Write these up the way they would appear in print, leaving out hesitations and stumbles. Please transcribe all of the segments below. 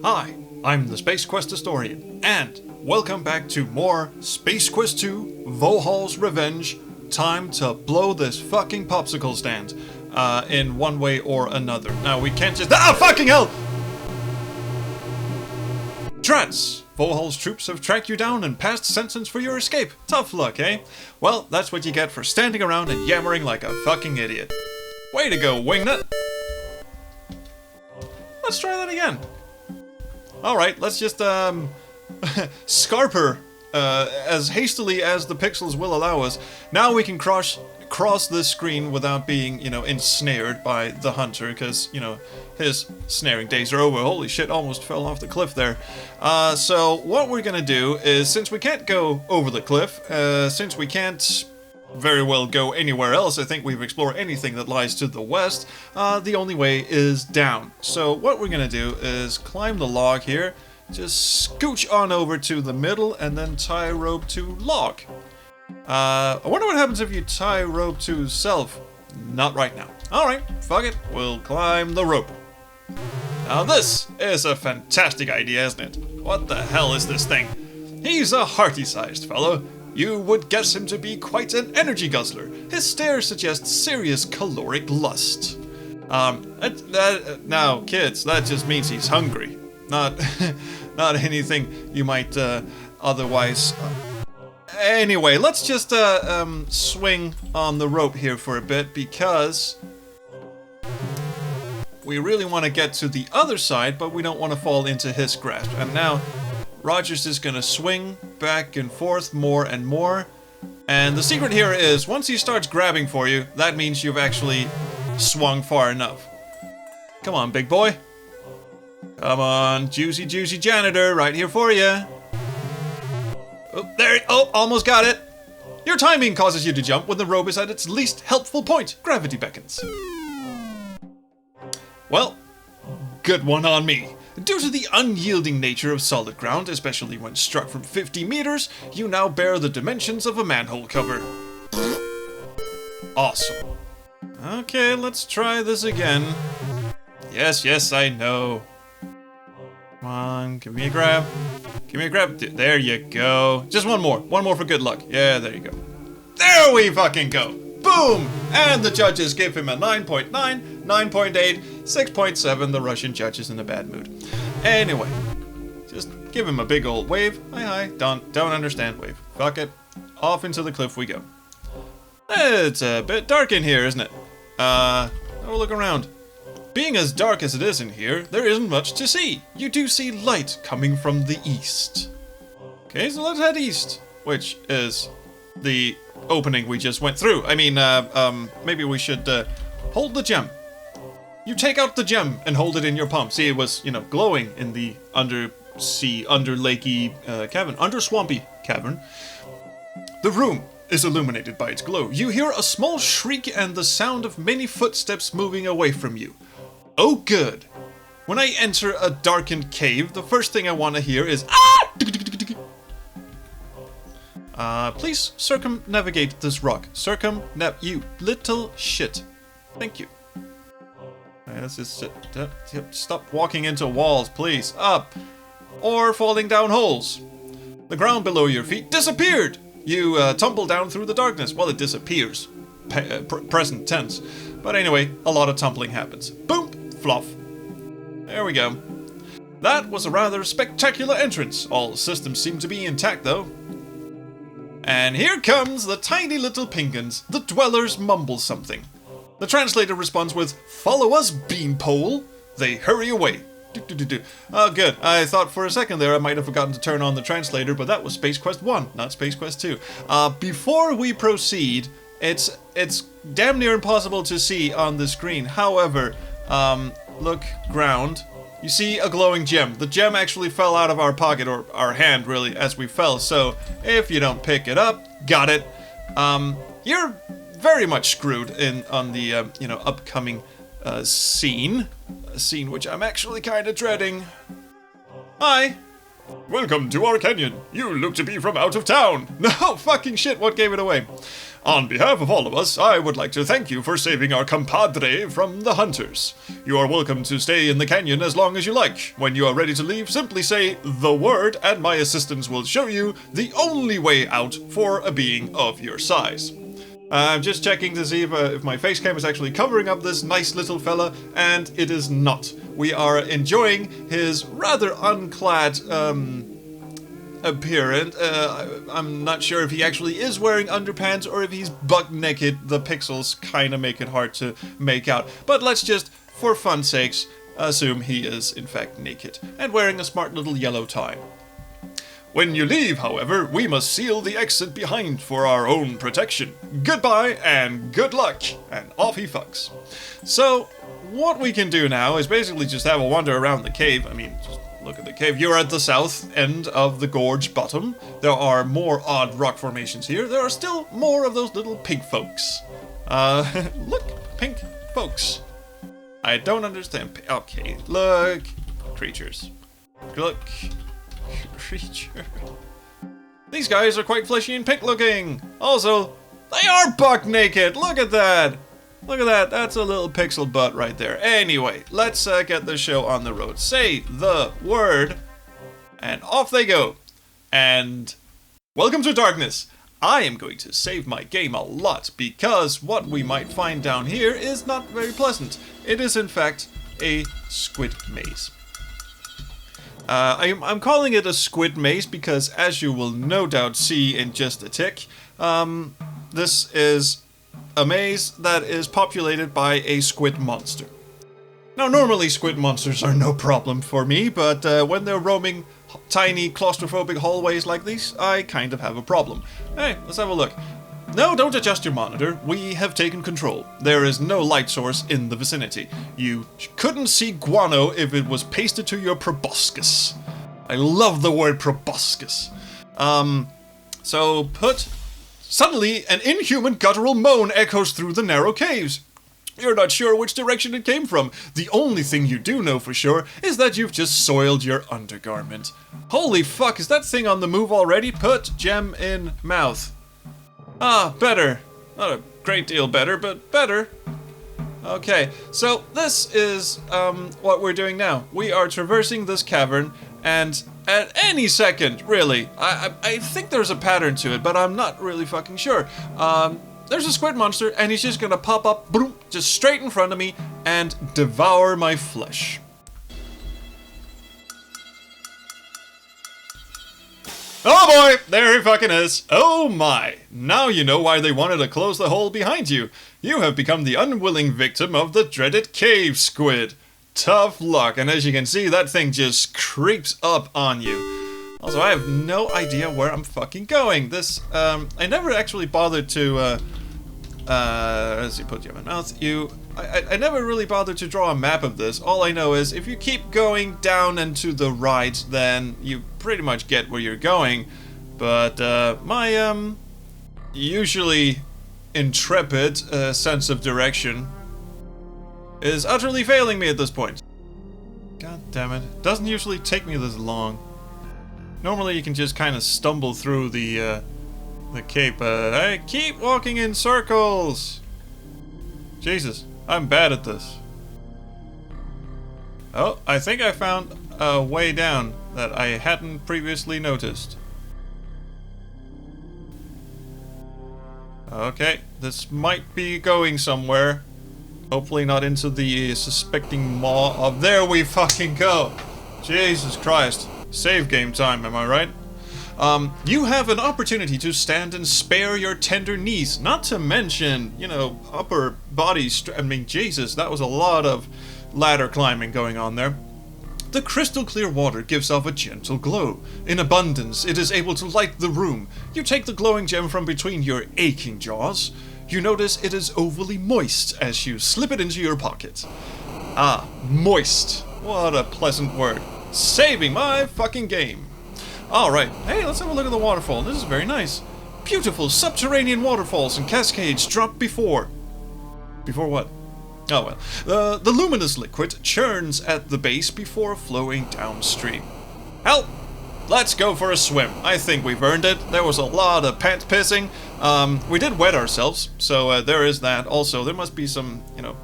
Hi, I'm the Space Quest Historian, and welcome back to more Space Quest 2, Vohal's Revenge. Time to blow this fucking popsicle stand, in one way or another. Now, we can't just— fucking hell! Trance! Vohal's troops have tracked you down and passed sentence for your escape. Tough luck, eh? Well, that's what you get for standing around and yammering like a fucking idiot. Way to go, Wingnut! Let's try that again. Alright, let's just, scarper, as hastily as the pixels will allow us. Now we can cross this screen without being, ensnared by the hunter, because, his snaring days are over. Holy shit, almost fell off the cliff there. So what we're gonna do is, since we can't go over the cliff, since we can't very well go anywhere else, I think we've explored anything that lies to the west, the only way is down. So what we're gonna do is climb the log here, just scooch on over to the middle, and then tie rope to log. I wonder what happens if you tie rope to self. Not right now. Alright, fuck it, we'll climb the rope. Now this is a fantastic idea, isn't it? What the hell is this thing? He's a hearty-sized fellow. You would guess him to be quite an energy guzzler. His stare suggests serious caloric lust. Now, kids, that just means he's hungry. Not anything you might, otherwise... Anyway, let's just, swing on the rope here for a bit, because... we really want to get to the other side, but we don't want to fall into his grasp. And now... Roger's is gonna swing back and forth more and more. And the secret here is, once he starts grabbing for you, that means you've actually swung far enough. Come on, big boy. Come on, juicy janitor, right here for you. Oh, there, almost got it. Your timing causes you to jump when the rope is at its least helpful point. Gravity beckons. Well, good one on me. Due to the unyielding nature of solid ground, especially when struck from 50 meters, you now bear the dimensions of a manhole cover. Awesome. Okay, let's try this again. Yes, I know. Come on, give me a grab. Give me a grab. There you go. Just one more for good luck. Yeah, there you go. There we fucking go. Boom! And the judges give him a 9.9, 9.8, 6.7. The Russian judge is in a bad mood. Anyway, just give him a big old wave. Hi. Don't understand wave. Fuck it. Off into the cliff we go. It's a bit dark in here, isn't it? Have a look around. Being as dark as it is in here, there isn't much to see. You do see light coming from the east. Okay, so let's head east, which is the opening we just went through. I mean, maybe we should hold the gem. You take out the gem and hold it in your palm. See, it was, glowing in the undersea, under-lakey cavern, under-swampy cavern. The room is illuminated by its glow. You hear a small shriek and the sound of many footsteps moving away from you. Oh, good. When I enter a darkened cave, the first thing I want to hear is please circumnavigate this rock. You little shit. Thank you. Alright, let's just sit. Stop walking into walls, please. Up. Or falling down holes. The ground below your feet disappeared. You tumble down through the darkness. Well, it disappears. Present tense. But anyway, a lot of tumbling happens. Boom. Fluff. There we go. That was a rather spectacular entrance. All systems seem to be intact, though. And here comes the tiny little pingans. The dwellers mumble something. The translator responds with, "Follow us, beanpole." They hurry away. Oh, good. I thought for a second there I might have forgotten to turn on the translator, but that was Space Quest 1, not Space Quest 2. Before we proceed, it's damn near impossible to see on the screen. However, look, ground. You see a glowing gem. The gem actually fell out of our pocket, or our hand, really, as we fell. So, if you don't pick it up, got it. You're very much screwed on the, upcoming scene. A scene which I'm actually kind of dreading. Hi. Welcome to our canyon. You look to be from out of town. No, fucking shit, what gave it away? On behalf of all of us, I would like to thank you for saving our compadre from the hunters. You are welcome to stay in the canyon as long as you like. When you are ready to leave, simply say the word and my assistants will show you the only way out for a being of your size. I'm just checking to see if my face cam is actually covering up this nice little fella, and it is not. We are enjoying his rather unclad appearance. I'm not sure if he actually is wearing underpants or if he's buck naked. The pixels kind of make it hard to make out. But let's just, for fun's sakes, assume he is in fact naked and wearing a smart little yellow tie. When you leave, however, we must seal the exit behind for our own protection. Goodbye and good luck, and off he fucks. So, what we can do now is basically just have a wander around the cave. I mean, just look at the cave. You're at the south end of the gorge bottom. There are more odd rock formations here. There are still more of those little pink folks. Look, pink folks. I don't understand. Okay, look. Creatures. Look. Creature. These guys are quite fleshy and pink looking. Also, they are buck naked. Look at that. Look at that. That's a little pixel butt right there. Anyway, let's get the show on the road. Say the word, and off they go. And welcome to darkness. I am going to save my game a lot because what we might find down here is not very pleasant. It is in fact a squid maze. I'm calling it a squid maze because, as you will no doubt see in just a tick, this is a maze that is populated by a squid monster. Now, normally squid monsters are no problem for me, but when they're roaming tiny claustrophobic hallways like these, I kind of have a problem. Hey, let's have a look. No, don't adjust your monitor. We have taken control. There is no light source in the vicinity. You couldn't see guano if it was pasted to your proboscis. I love the word proboscis. Suddenly, an inhuman guttural moan echoes through the narrow caves. You're not sure which direction it came from. The only thing you do know for sure is that you've just soiled your undergarment. Holy fuck, is that thing on the move already? Put gem in mouth. Ah, better. Not a great deal better, but better. Okay, so this is what we're doing now. We are traversing this cavern, and at any second, really, I think there's a pattern to it, but I'm not really fucking sure. There's a squid monster, and he's just gonna pop up, boom, just straight in front of me, and devour my flesh. Oh boy, there he fucking is. Oh my. Now you know why they wanted to close the hole behind you. You have become the unwilling victim of the dreaded cave squid. Tough luck, and as you can see, that thing just creeps up on you. Also, I have no idea where I'm fucking going. This, I never actually bothered to, let's see, put you in my mouth. I never really bothered to draw a map of this. All I know is if you keep going down and to the right, then you pretty much get where you're going. But my usually intrepid sense of direction is utterly failing me at this point. God damn it. Doesn't usually take me this long. Normally you can just kind of stumble through the cave, but I keep walking in circles. Jesus. I'm bad at this. Oh, I think I found a way down that I hadn't previously noticed. Okay, this might be going somewhere. Hopefully not into the suspecting maw of... There we fucking go! Jesus Christ. Save game time, am I right? You have an opportunity to stand and spare your tender knees, not to mention, you know, upper body I mean, Jesus, that was a lot of ladder climbing going on there. The crystal clear water gives off a gentle glow. In abundance, it is able to light the room. You take the glowing gem from between your aching jaws. You notice it is overly moist as you slip it into your pocket. Ah, moist. What a pleasant word. Saving my fucking game. Alright, hey, let's have a look at the waterfall. This is very nice. Beautiful subterranean waterfalls and cascades drop before... Before what? Oh well. The luminous liquid churns at the base before flowing downstream. Help! let's go for a swim. I think we've earned it. There was a lot of pants pissing. We did wet ourselves, so there is that. Also, there must be some, you know,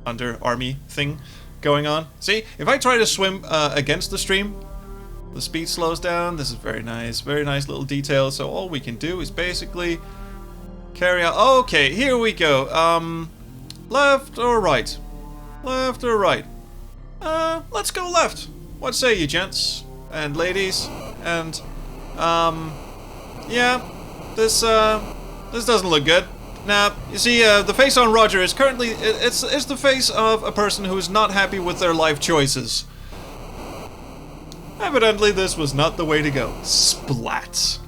under army thing going on. See, if I try to swim against the stream, the speed slows down. This is very nice little detail. So all we can do is basically carry out. Okay, here we go. Left or right? Left or right? Let's go left. What say you, gents and ladies? And yeah, this doesn't look good. Now, you see, the face on Roger is currently it's the face of a person who is not happy with their life choices. Evidently, this was not the way to go. Splat.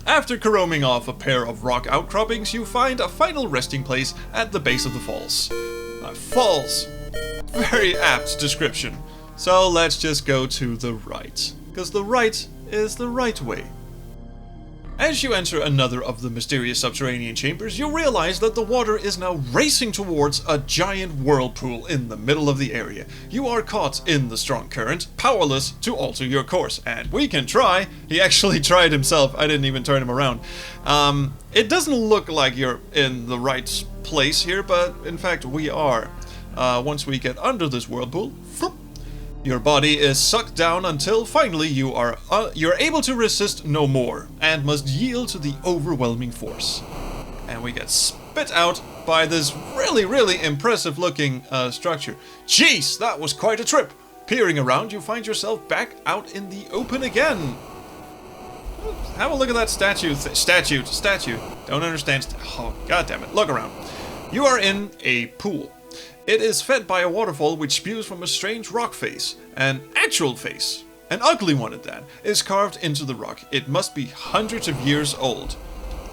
After caroming off a pair of rock outcroppings, you find a final resting place at the base of the falls. Falls. Very apt description. So let's just go to the right, because the right is the right way. As you enter another of the mysterious subterranean chambers, you realize that the water is now racing towards a giant whirlpool in the middle of the area. You are caught in the strong current, powerless to alter your course. And we can try. He actually tried himself. I didn't even turn him around. It doesn't look like you're in the right place here, but in fact we are. Once we get under this whirlpool, your body is sucked down until finally you're able to resist no more and must yield to the overwhelming force. And we get spit out by this really impressive looking structure. Jeez, that was quite a trip. Peering around, you find yourself back out in the open again. Have a look at that statue. Statue. Don't understand. Oh, god damn it. Look around. You are in a pool. It is fed by a waterfall which spews from a strange rock face. An actual face, an ugly one at that, is carved into the rock. It must be hundreds of years old.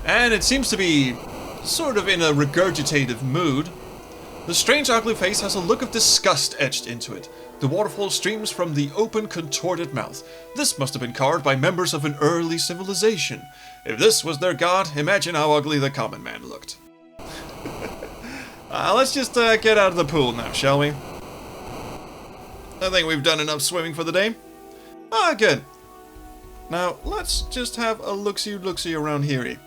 And it seems to be sort of in a regurgitative mood. The strange ugly face has a look of disgust etched into it. The waterfall streams from the open, contorted mouth. This must have been carved by members of an early civilization. If this was their god, imagine how ugly the common man looked. Let's just get out of the pool now, shall we? I think we've done enough swimming for the day. Good. Now, let's just have a look-see around here.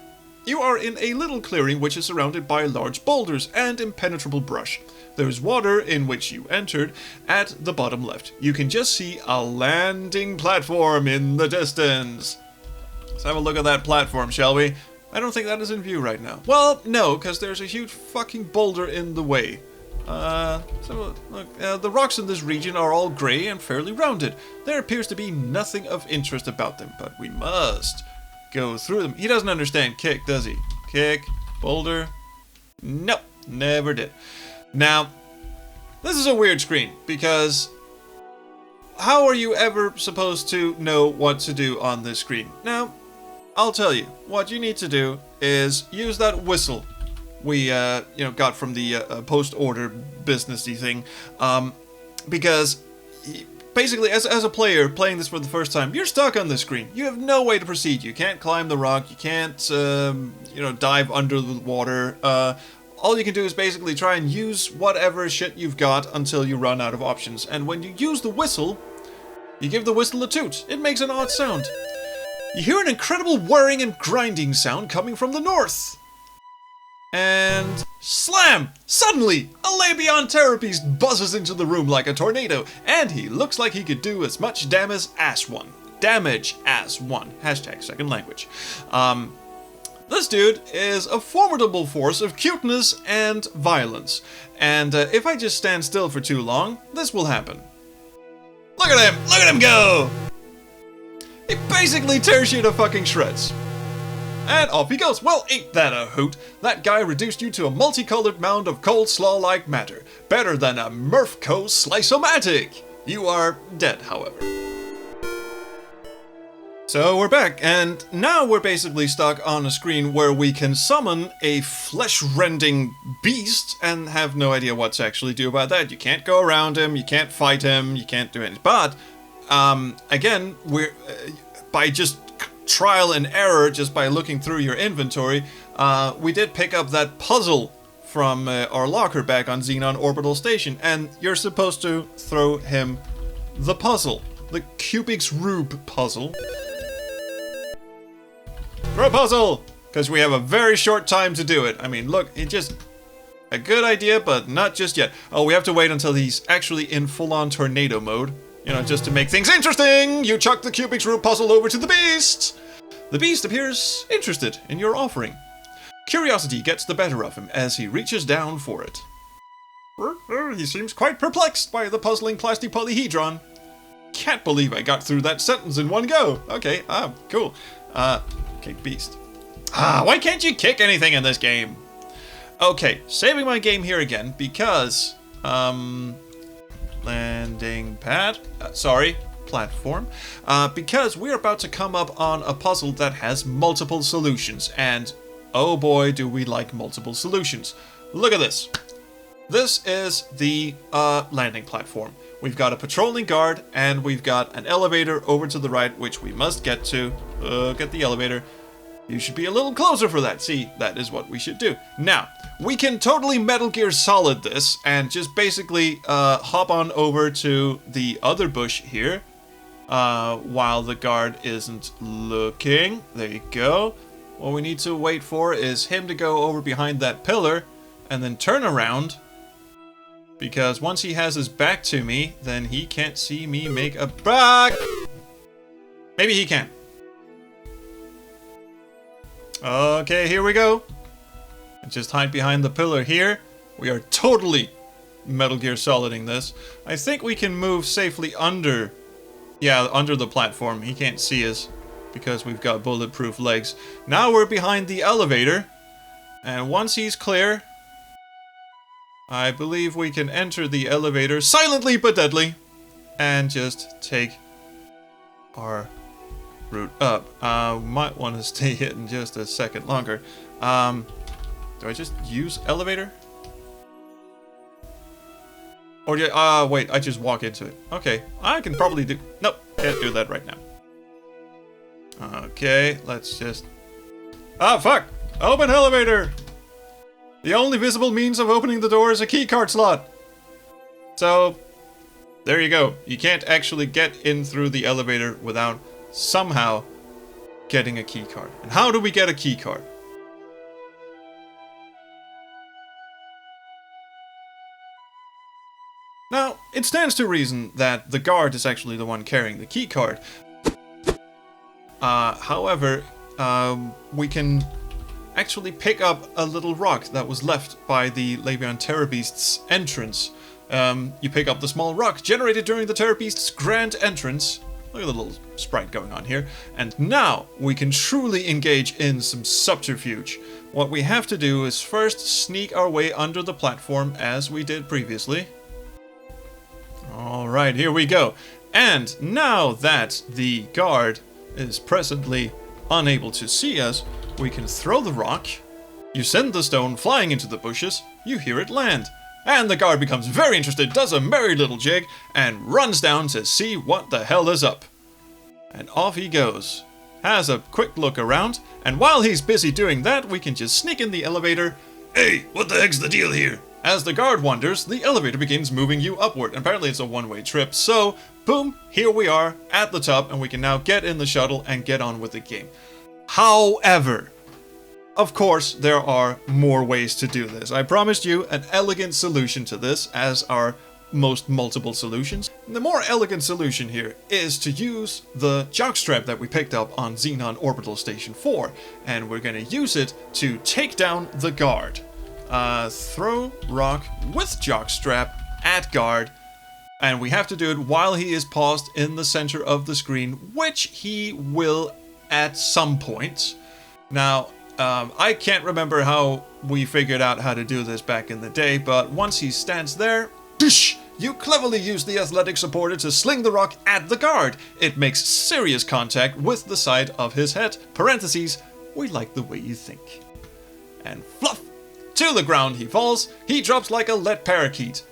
You are in a little clearing which is surrounded by large boulders and impenetrable brush. There is water in which you entered at the bottom left. You can just see a landing platform in the distance. Let's have a look at that platform, shall we? I don't think that is in view right now. Well, no, because there's a huge fucking boulder in the way. The rocks in this region are all grey and fairly rounded. There appears to be nothing of interest about them, but we must go through them. He doesn't understand kick, does he? Kick, boulder. Nope, never did. Now, this is a weird screen, because how are you ever supposed to know what to do on this screen? Now, I'll tell you, what you need to do is use that whistle we got from the post-order businessy thing, because basically as a player playing this for the first time, you're stuck on this screen. You have no way to proceed. You can't climb the rock, you can't dive under the water. All you can do is basically try and use whatever shit you've got until you run out of options. And when you use the whistle, you give the whistle a toot. It makes an odd sound. You hear an incredible whirring and grinding sound coming from the north. And slam! Suddenly, a LABION terrorbeast buzzes into the room like a tornado, and he looks like he could do as much damage as one. Hashtag second language. This dude is a formidable force of cuteness and violence. And if I just stand still for too long, this will happen. Look at him! Look at him go! He basically tears you to fucking shreds. And off he goes. Well, ain't that a hoot? That guy reduced you to a multicolored mound of coleslaw-like matter. Better than a Murphco Slice-O-Matic. You are dead, however. So we're back, and now we're basically stuck on a screen where we can summon a flesh-rending beast and have no idea what to actually do about that. You can't go around him, you can't fight him, you can't do anything. But, again, we're by just trial and error, just by looking through your inventory, we did pick up that puzzle from our locker back on Xenon Orbital Station, and you're supposed to throw him the puzzle. the Kubik's Rube puzzle. For a puzzle! Because we have a very short time to do it. I mean, look, it just... a good idea, but not just yet. Oh, we have to wait until he's actually in full-on tornado mode. You know, just to make things interesting! You chuck the Kubik's Rube puzzle over to the beast! The beast appears interested in your offering. Curiosity gets the better of him as he reaches down for it. He seems quite perplexed by the puzzling plastic polyhedron. Can't believe I got through that sentence in one go. Okay, cool. Okay, beast. Why can't you kick anything in this game? Okay, saving my game here again because, landing pad, platform, because we're about to come up on a puzzle that has multiple solutions, and oh boy do we like multiple solutions. Look at this. This is the landing platform. We've got a patrolling guard, and we've got an elevator over to the right, which we must get to. Get the elevator. You should be a little closer for that. See, that is what we should do. Now, we can totally Metal Gear Solid this, and just basically hop on over to the other bush here, while the guard isn't looking. There you go. What we need to wait for is him to go over behind that pillar, and then turn around. Because once he has his back to me, then he can't see me make a back. Maybe he can. Okay, here we go. Just hide behind the pillar here. We are totally Metal Gear Soliding this. I think we can move safely under. Yeah, under the platform. He can't see us because we've got bulletproof legs. Now we're behind the elevator. And once he's clear, I believe we can enter the elevator silently but deadly and just take our route up. Might want to stay hidden just a second longer. Do I just use elevator? Or do wait, I just walk into it. Okay, I can probably do... Nope, can't do that right now. Okay, let's just... fuck! Open elevator! The only visible means of opening the door is a keycard slot. So, there you go. You can't actually get in through the elevator without somehow getting a keycard. And how do we get a keycard? Now, it stands to reason that the guard is actually the one carrying the keycard. However, we can actually pick up a little rock that was left by the LABION Terror Beast's entrance. You pick up the small rock generated during the Terror Beast's grand entrance. Look at the little sprite going on here. And now we can truly engage in some subterfuge. What we have to do is first sneak our way under the platform as we did previously. Alright, here we go. And now that the guard is presently unable to see us, we can throw the rock. You send the stone flying into the bushes. You hear it land. And the guard becomes very interested, does a merry little jig, and runs down to see what the hell is up. And off he goes. Has a quick look around, and while he's busy doing that, we can just sneak in the elevator. Hey, what the heck's the deal here? As the guard wonders, the elevator begins moving you upward. Apparently it's a one-way trip, so boom, here we are at the top, and we can now get in the shuttle and get on with the game. However, of course, there are more ways to do this. I promised you an elegant solution to this, as are most multiple solutions. The more elegant solution here is to use the jockstrap that we picked up on Xenon Orbital Station 4, and we're going to use it to take down the guard. Throw rock with jockstrap at guard, and we have to do it while he is paused in the center of the screen, which he will at some point. Now, I can't remember how we figured out how to do this back in the day, but once he stands there, you cleverly use the athletic supporter to sling the rock at the guard. It makes serious contact with the side of his head. Parentheses, we like the way you think. And fluff! To the ground he falls. He drops like a lead parakeet.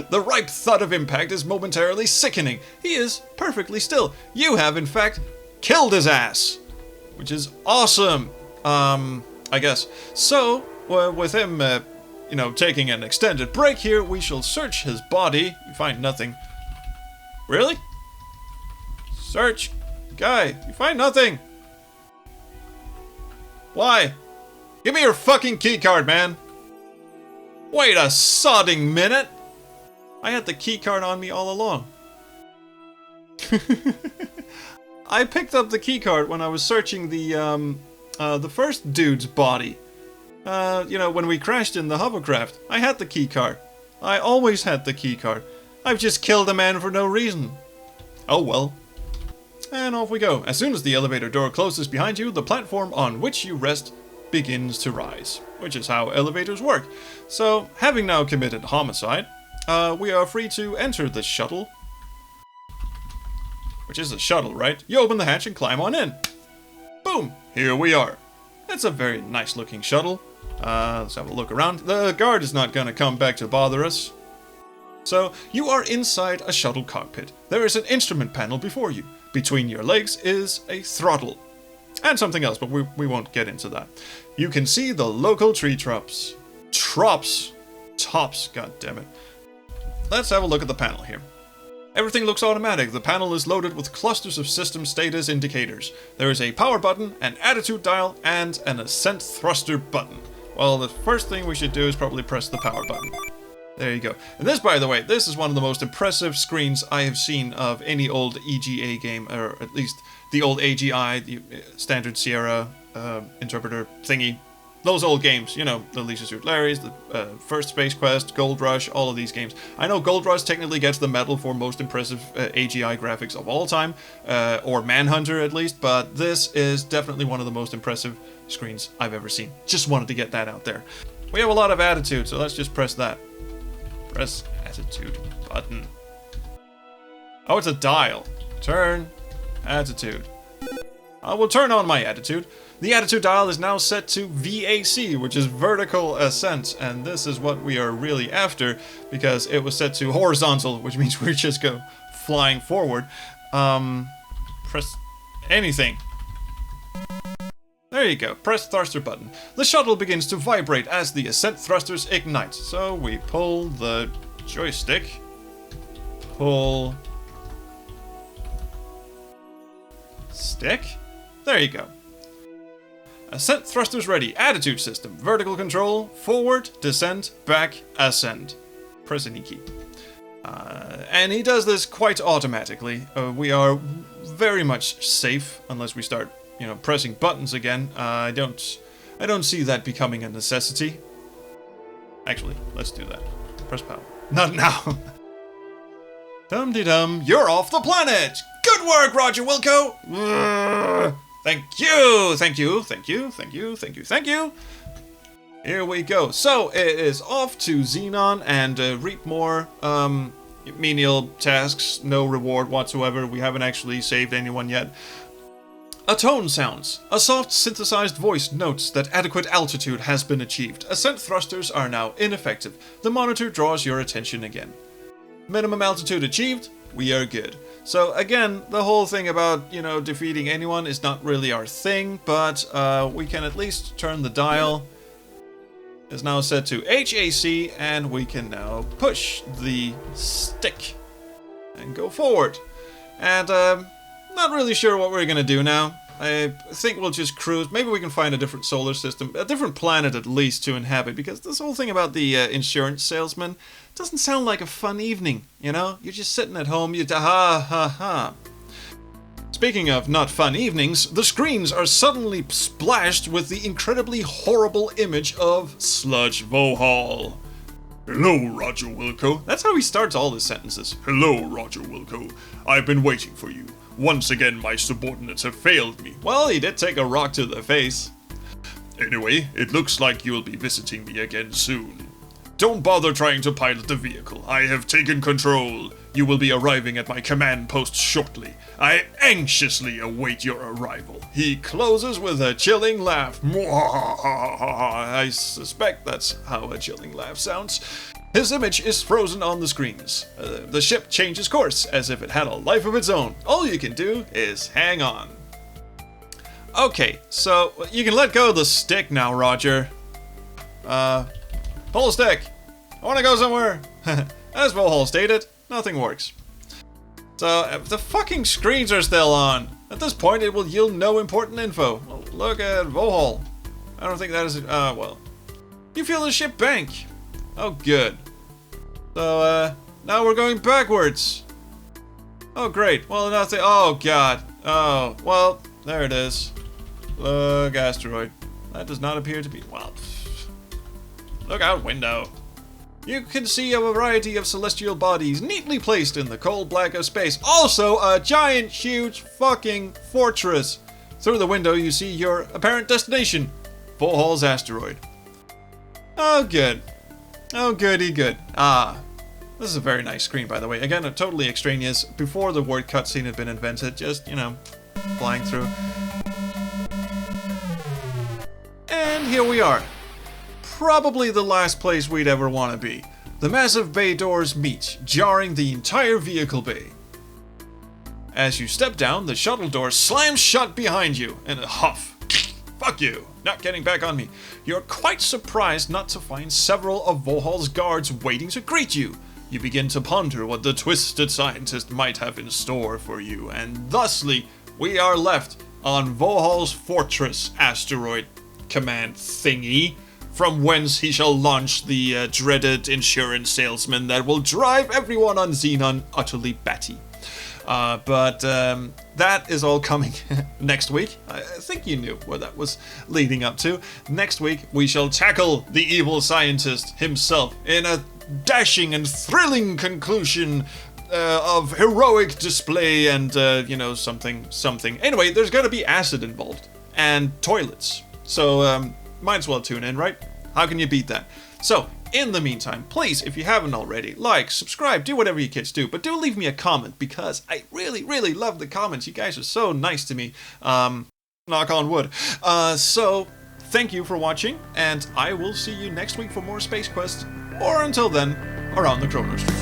The ripe thud of impact is momentarily sickening. He is perfectly still. You have, in fact, killed his ass. Which is awesome, I guess. So, with him, taking an extended break here, we shall search his body. You find nothing. Really? Search. Guy, you find nothing. Why? Give me your fucking keycard, man. Wait a sodding minute. I had the keycard on me all along. I picked up the keycard when I was searching the first dude's body. You know, when we crashed in the hovercraft. I had the keycard. I always had the keycard. I've just killed a man for no reason. Oh well. And off we go. As soon as the elevator door closes behind you, the platform on which you rest begins to rise, which is how elevators work. So, having now committed homicide, we are free to enter the shuttle. Which is a shuttle, right? You open the hatch and climb on in. Boom! Here we are. It's a very nice looking shuttle. Let's have a look around. The guard is not gonna come back to bother us. So, you are inside a shuttle cockpit. There is an instrument panel before you. Between your legs is a throttle. And something else, but we won't get into that. You can see the local tree tops. Tops, god damn it. Let's have a look at the panel here. Everything looks automatic. The panel is loaded with clusters of system status indicators. There is a power button, an attitude dial, and an ascent thruster button. Well, the first thing we should do is probably press the power button. There you go. And this, by the way, this is one of the most impressive screens I have seen of any old EGA game, or at least the old AGI, the Standard Sierra interpreter thingy. Those old games, you know, the Leisure Suit Larry's, the First Space Quest, Gold Rush, all of these games. I know Gold Rush technically gets the medal for most impressive AGI graphics of all time, or Manhunter at least, but this is definitely one of the most impressive screens I've ever seen. Just wanted to get that out there. We have a lot of attitude, so let's just press that. Press attitude button. Oh, it's a dial. Turn attitude. I will turn on my attitude. The attitude dial is now set to VAC, which is vertical ascent, and this is what we are really after because it was set to horizontal, which means we just go flying forward. Press anything. There you go, press thruster button. The shuttle begins to vibrate as the ascent thrusters ignite. So we pull the joystick, pull stick. There you go. Ascent thrusters ready. Attitude system. Vertical control. Forward, descent, back, ascend. Press any key. And he does this quite automatically. We are very much safe unless we start, you know, pressing buttons again. I don't see that becoming a necessity. Actually, let's do that. Press power. Not now. Dum-de-dum. You're off the planet. Good work, Roger Wilco. Thank you, thank you, thank you, thank you, thank you, thank you. Here we go. So it is off to Xenon and reap more menial tasks. No reward whatsoever. We haven't actually saved anyone yet. A tone sounds. A soft synthesized voice notes that adequate altitude has been achieved. Ascent thrusters are now ineffective. The monitor draws your attention again. Minimum altitude achieved. We are good. So again, the whole thing about, you know, defeating anyone is not really our thing, but we can at least turn the dial. It's now set to HAC, and we can now push the stick and go forward. And not really sure what we're gonna do now. I think we'll just cruise. Maybe we can find a different solar system, a different planet at least to inhabit, because this whole thing about the insurance salesman doesn't sound like a fun evening, you know? You're just sitting at home, ha. Speaking of not fun evenings, the screens are suddenly splashed with the incredibly horrible image of Sludge Vohal. Hello, Roger Wilco. That's how he starts all his sentences. Hello, Roger Wilco. I've been waiting for you. Once again, my subordinates have failed me. Well, he did take a rock to the face. Anyway, it looks like you'll be visiting me again soon. Don't bother trying to pilot the vehicle. I have taken control. You will be arriving at my command post shortly. I anxiously await your arrival. He closes with a chilling laugh. I suspect that's how a chilling laugh sounds. His image is frozen on the screens. The ship changes course as if it had a life of its own. All you can do is hang on. Okay, so you can let go of the stick now, Roger. Pull the stick. I want to go somewhere. As Vohal stated, nothing works. So, the fucking screens are still on. At this point, it will yield no important info. Well, look at Vohol. I don't think that is... well. You feel the ship bank. Oh, good. So, now we're going backwards. Oh, great. Well, nothing... Oh, God. Oh, well, there it is. Look, asteroid. That does not appear to be... Well, look out window. You can see a variety of celestial bodies neatly placed in the cold black of space. Also, a giant, huge fucking fortress. Through the window, you see your apparent destination, Vohol's asteroid. Oh, good. Oh, goody good. Ah, this is a very nice screen, by the way. Again, totally extraneous. Before the word cutscene had been invented, just, you know, flying through. And here we are. Probably the last place we'd ever want to be. The massive bay doors meet, jarring the entire vehicle bay. As you step down, the shuttle door slams shut behind you in a huff. Fuck you, not getting back on me. You're quite surprised not to find several of Vohol's guards waiting to greet you. You begin to ponder what the twisted scientist might have in store for you, and thusly, we are left on Vohol's fortress asteroid command thingy, from whence he shall launch the dreaded insurance salesman that will drive everyone on Xenon utterly batty. But that is all coming next week. I think you knew where that was leading up to. Next week, we shall tackle the evil scientist himself in a dashing and thrilling conclusion of heroic display and, you know, something. Anyway, there's going to be acid involved and toilets. So, might as well tune in, right? How can you beat that? So, in the meantime, please, if you haven't already, like, subscribe, do whatever you kids do, but do leave me a comment, because I really, really love the comments. You guys are so nice to me. Knock on wood. So, thank you for watching, and I will see you next week for more Space Quest, or until then, around the Chrono Stream.